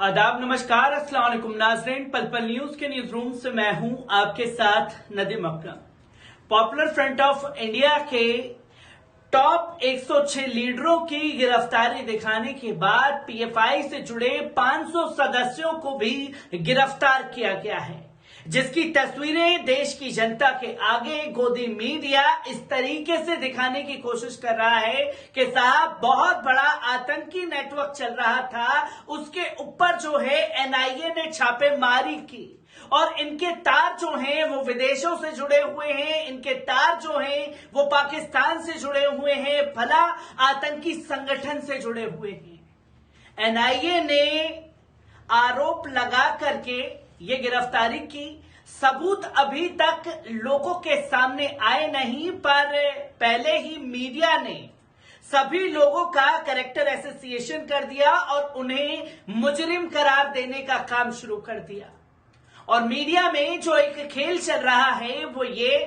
आदाब, नमस्कार, अस्सलाम वालेकुम नाज़रीन। पल पल न्यूज के न्यूज रूम से मैं हूं आपके साथ नदीम अकरम। पॉपुलर फ्रंट ऑफ इंडिया के टॉप 106 लीडरों की गिरफ्तारी दिखाने के बाद पीएफआई से जुड़े 500 सदस्यों को भी गिरफ्तार किया गया है, जिसकी तस्वीरें देश की जनता के आगे गोदी मीडिया इस तरीके से दिखाने की कोशिश कर रहा है कि साहब बहुत बड़ा आतंकी नेटवर्क चल रहा था, उसके ऊपर जो है एनआईए ने छापेमारी की और इनके तार जो हैं वो विदेशों से जुड़े हुए हैं, इनके तार जो हैं वो पाकिस्तान से जुड़े हुए हैं, भला आतंकी संगठन से जुड़े हुए हैं। एनआईए ने आरोप लगा करके ये गिरफ्तारी की। सबूत अभी तक लोगों के सामने आए नहीं, पर पहले ही मीडिया ने सभी लोगों का कैरेक्टर एसोसिएशन कर दिया और उन्हें मुजरिम करार देने का काम शुरू कर दिया। और मीडिया में जो एक खेल चल रहा है वो ये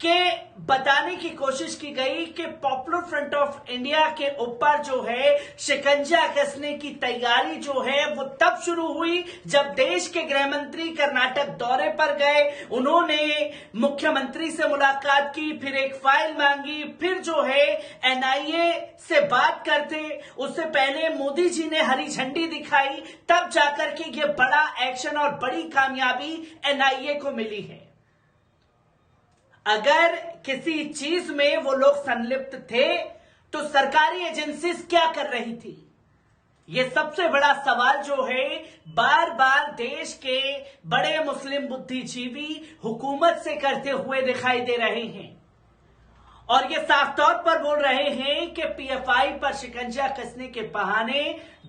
कि बताने की कोशिश की गई कि पॉपुलर फ्रंट ऑफ इंडिया के ऊपर जो है शिकंजा कसने की तैयारी जो है वो तब शुरू हुई जब देश के गृह मंत्री कर्नाटक दौरे पर गए, उन्होंने मुख्यमंत्री से मुलाकात की, फिर एक फाइल मांगी, फिर जो है एनआईए से बात करते, उससे पहले मोदी जी ने हरी झंडी दिखाई, तब जाकर के ये बड़ा एक्शन और बड़ी कामयाबी एनआईए को मिली है। अगर किसी चीज में वो लोग संलिप्त थे तो सरकारी एजेंसीज क्या कर रही थी? ये सबसे बड़ा सवाल जो है बार बार देश के बड़े मुस्लिम बुद्धिजीवी हुकूमत से करते हुए दिखाई दे रहे हैं और ये साफ तौर पर बोल रहे हैं कि पीएफआई पर शिकंजा कसने के बहाने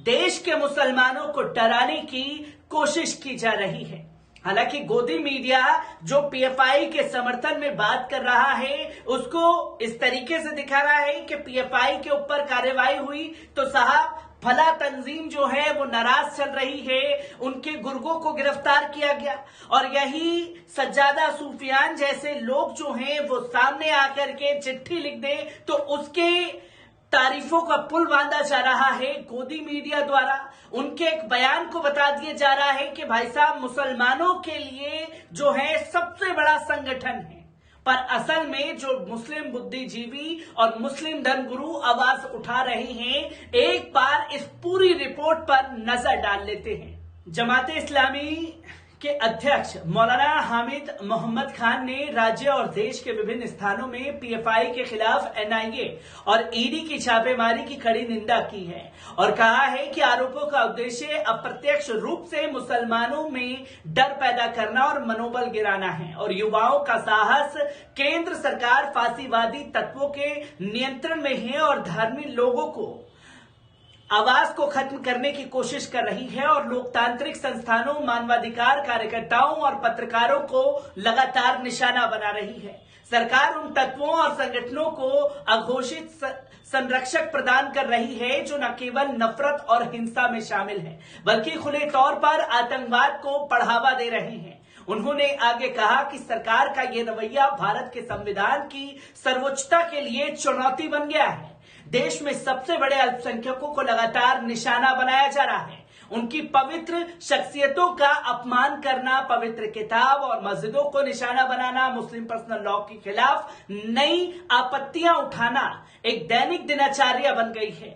देश के मुसलमानों को डराने की कोशिश की जा रही है। हालांकि गोदी मीडिया जो पीएफआई के समर्थन में बात कर रहा है उसको इस तरीके से दिखा रहा है कि पीएफआई के ऊपर कार्रवाई हुई तो साहब फला तंजीम जो है वो नाराज चल रही है, उनके गुर्गों को गिरफ्तार किया गया। और यही सज्जादा सूफियान जैसे लोग जो हैं वो सामने आकर के चिट्ठी लिख दे तो उसके तारीफों का पुल बांधा जा रहा है गोदी मीडिया द्वारा। उनके एक बयान को बता दिया जा रहा है कि भाई साहब मुसलमानों के लिए जो है सबसे बड़ा संगठन है, पर असल में जो मुस्लिम बुद्धिजीवी और मुस्लिम धर्मगुरु आवाज उठा रहे हैं, एक बार इस पूरी रिपोर्ट पर नजर डाल लेते हैं। जमाते इस्लामी के अध्यक्ष मौलाना हामिद मोहम्मद खान ने राज्य और देश के विभिन्न स्थानों में पीएफआई के खिलाफ एनआईए और ईडी की छापेमारी की कड़ी निंदा की है और कहा है कि आरोपों का उद्देश्य अप्रत्यक्ष रूप से मुसलमानों में डर पैदा करना और मनोबल गिराना है और युवाओं का साहस। केंद्र सरकार फासीवादी तत्वों के नियंत्रण में है और धार्मिक लोगों को आवाज को खत्म करने की कोशिश कर रही है और लोकतांत्रिक संस्थानों, मानवाधिकार कार्यकर्ताओं और पत्रकारों को लगातार निशाना बना रही है। सरकार उन तत्वों और संगठनों को अघोषित संरक्षक प्रदान कर रही है जो न केवल नफरत और हिंसा में शामिल है बल्कि खुले तौर पर आतंकवाद को बढ़ावा दे रहे हैं। उन्होंने आगे कहा कि सरकार का ये रवैया भारत के संविधान की सर्वोच्चता के लिए चुनौती बन गया है। देश में सबसे बड़े अल्पसंख्यकों को लगातार निशाना बनाया जा रहा है। उनकी पवित्र शख्सियतों का अपमान करना, पवित्र किताब और मस्जिदों को निशाना बनाना, मुस्लिम पर्सनल लॉ के खिलाफ नई आपत्तियां उठाना एक दैनिक दिनचर्या बन गई है।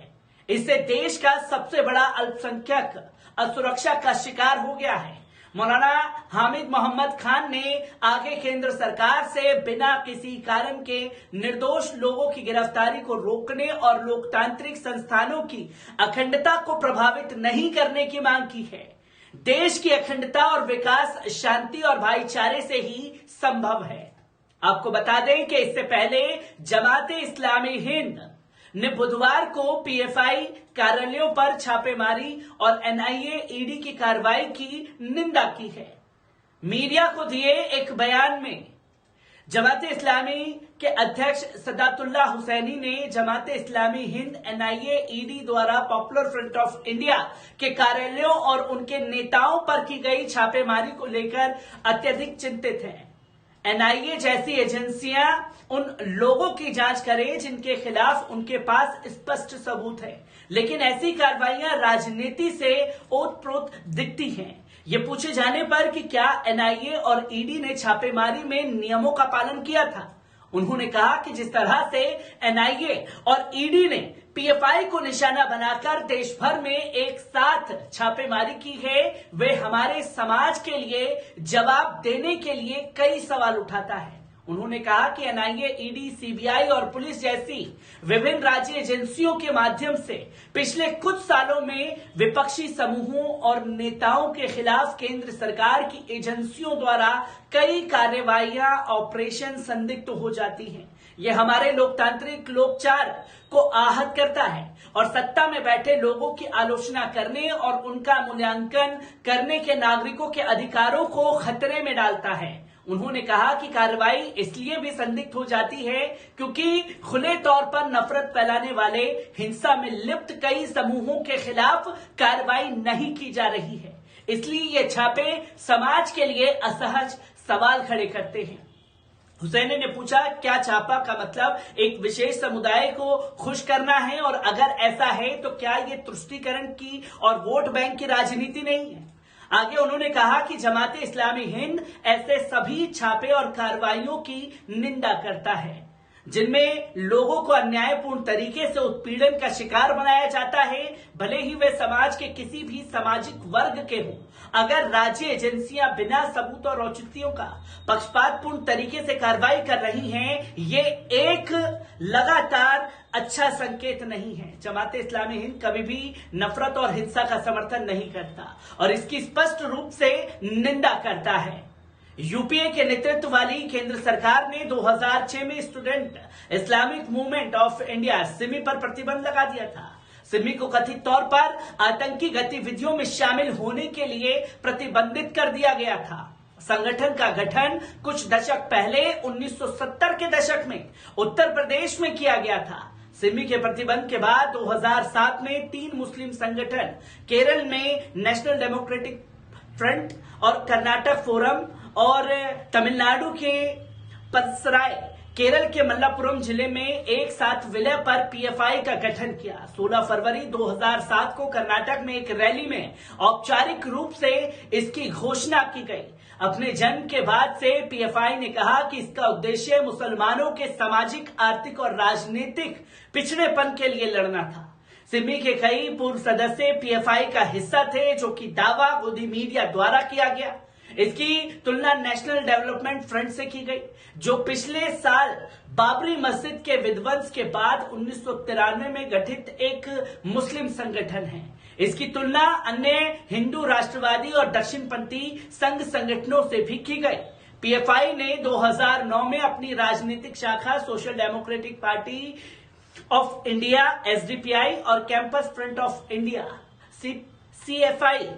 इससे देश का सबसे बड़ा अल्पसंख्यक असुरक्षा का शिकार हो गया है। मौलाना हामिद मोहम्मद खान ने आगे केंद्र सरकार से बिना किसी कारण के निर्दोष लोगों की गिरफ्तारी को रोकने और लोकतांत्रिक संस्थानों की अखंडता को प्रभावित नहीं करने की मांग की है। देश की अखंडता और विकास शांति और भाईचारे से ही संभव है। आपको बता दें कि इससे पहले जमाते इस्लामी हिंद ने बुधवार को पीएफआई कार्यालयों पर छापेमारी और एनआईए ईडी की कार्रवाई की निंदा की है। मीडिया को दिए एक बयान में जमाते इस्लामी के अध्यक्ष सदातुल्लाह हुसैनी ने जमाते इस्लामी हिंद, एनआईए, ईडी द्वारा पॉपुलर फ्रंट ऑफ इंडिया के कार्यालयों और उनके नेताओं पर की गई छापेमारी को लेकर अत्यधिक चिंतित हैं। एनआईए जैसी एजेंसियां उन लोगों की जांच करे जिनके खिलाफ उनके पास स्पष्ट सबूत है। लेकिन ऐसी कार्रवाइयां राजनीति से ओतप्रोत दिखती हैं। ये पूछे जाने पर कि क्या एनआईए और ईडी ने छापेमारी में नियमों का पालन किया था, उन्होंने कहा कि जिस तरह से एनआईए और ईडी ने पीएफआई को निशाना बनाकर देश भर में एक साथ छापेमारी की है, वे हमारे समाज के लिए जवाब देने के लिए कई सवाल उठाता है। उन्होंने कहा कि एनआईए, ईडी, सीबीआई और पुलिस जैसी विभिन्न राज्य एजेंसियों के माध्यम से पिछले कुछ सालों में विपक्षी समूहों और नेताओं के खिलाफ केंद्र सरकार की एजेंसियों द्वारा कई कार्रवाइयां, ऑपरेशन संदिग्ध हो जाती हैं। ये हमारे लोकतांत्रिक लोकचार को आहत करता है और सत्ता में बैठे लोगों की आलोचना करने और उनका मूल्यांकन करने के नागरिकों के अधिकारों को खतरे में डालता है। उन्होंने कहा कि कार्रवाई इसलिए भी संदिग्ध हो जाती है क्योंकि खुले तौर पर नफरत फैलाने वाले, हिंसा में लिप्त कई समूहों के खिलाफ कार्रवाई नहीं की जा रही है। इसलिए ये छापे समाज के लिए असहज सवाल खड़े करते हैं। हुसैन ने पूछा, क्या छापा का मतलब एक विशेष समुदाय को खुश करना है, और अगर ऐसा है तो क्या ये तुष्टीकरण की और वोट बैंक की राजनीति नहीं है? आगे उन्होंने कहा कि जमाते इस्लामी हिंद ऐसे सभी छापे और कार्रवाइयों की निंदा करता है जिनमें लोगों को अन्यायपूर्ण तरीके से उत्पीड़न का शिकार बनाया जाता है, भले ही वे समाज के किसी भी सामाजिक वर्ग के हों। अगर राज्य एजेंसियां बिना सबूत और औचित्यों का पक्षपातपूर्ण तरीके से कार्रवाई कर रही हैं, ये एक लगातार अच्छा संकेत नहीं है। जमाते इस्लामी हिंद कभी भी नफरत और हिंसा का समर्थन नहीं करता और इसकी स्पष्ट रूप से निंदा करता है। यूपीए के नेतृत्व वाली केंद्र सरकार ने 2006 में student Islamic movement of India Simi पर प्रतिबंध लगा दिया था। सिमी को कथित तौर पर आतंकी गतिविधियों में शामिल होने के लिए प्रतिबंधित कर दिया गया था। संगठन का गठन कुछ दशक पहले 1970 के दशक में उत्तर प्रदेश में किया गया था। सिमी के प्रतिबंध के बाद 2007 में 3 मुस्लिम संगठन, केरल में नेशनल डेमोक्रेटिक फ्रंट और कर्नाटक फोरम, और तमिलनाडु के पदसराय, केरल के मल्लापुरम जिले में एक साथ विलय पर पीएफआई का गठन किया। 16 फरवरी 2007 को कर्नाटक में एक रैली में औपचारिक रूप से इसकी घोषणा की गई। अपने जन्म के बाद से पीएफआई ने कहा कि इसका उद्देश्य मुसलमानों के सामाजिक, आर्थिक और राजनीतिक पिछड़ेपन के लिए लड़ना था। सिमी के कई पूर्व सदस्य पीएफआई का हिस्सा थे, जो कि दावा गोदी मीडिया द्वारा किया गया। इसकी तुलना नेशनल डेवलपमेंट फ्रंट से की गई, जो पिछले साल बाबरी मस्जिद के विध्वंस के बाद 1993 में गठित एक मुस्लिम संगठन है। इसकी तुलना अन्य हिंदू राष्ट्रवादी और दक्षिणपंथी संघ संगठनों से भी की गई। पीएफआई ने 2009 में अपनी राजनीतिक शाखा Social Democratic Party of India SDPI और Campus Front of India CFI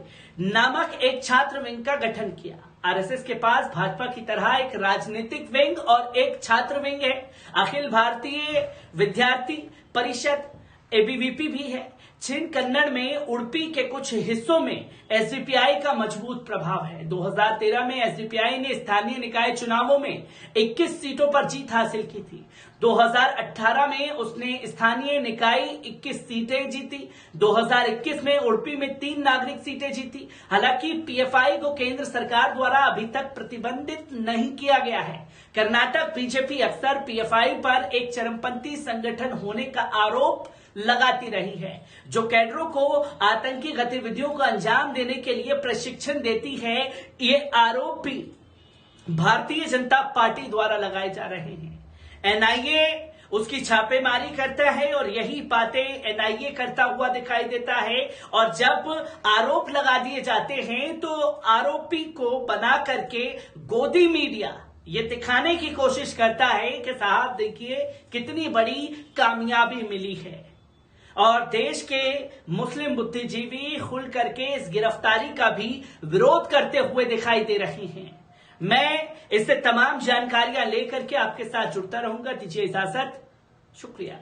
नामक एक छात्र विंग का गठन किया। आरएसएस के पास भाजपा की तरह एक राजनीतिक विंग और एक छात्र विंग है। अखिल भारतीय विद्यार्थी परिषद एबीवीपी भी है। छिन कन्नड़ में उड़पी के कुछ हिस्सों में एसडीपीआई का मजबूत प्रभाव है। 2013 में एसडीपीआई ने स्थानीय निकाय चुनावों में 21 सीटों पर जीत हासिल की थी। 2018 में उसने स्थानीय निकाय 21 सीटें जीती। 2021 में उड़पी में 3 नागरिक सीटें जीती। हालांकि पीएफआई को केंद्र सरकार द्वारा अभी तक प्रतिबंधित नहीं किया गया है। कर्नाटक बीजेपी अक्सर पीएफआई पर एक चरमपंथी संगठन होने का आरोप लगाती रही है, जो कैडरों को आतंकी गतिविधियों को अंजाम देने के लिए प्रशिक्षण देती है। ये आरोप भी भारतीय जनता पार्टी द्वारा लगाए जा रहे हैं। एनआईए उसकी छापेमारी करता है और यही बातें एनआईए करता हुआ दिखाई देता है, और जब आरोप लगा दिए जाते हैं तो आरोपी को बना करके गोदी मीडिया ये दिखाने की कोशिश करता है कि साहब देखिए कितनी बड़ी कामयाबी मिली है, और देश के मुस्लिम बुद्धिजीवी खुल करके इस गिरफ्तारी का भी विरोध करते हुए दिखाई दे रहे हैं। मैं इससे तमाम जानकारियां लेकर के आपके साथ जुड़ता रहूंगा। दीजिए इजाजत, शुक्रिया।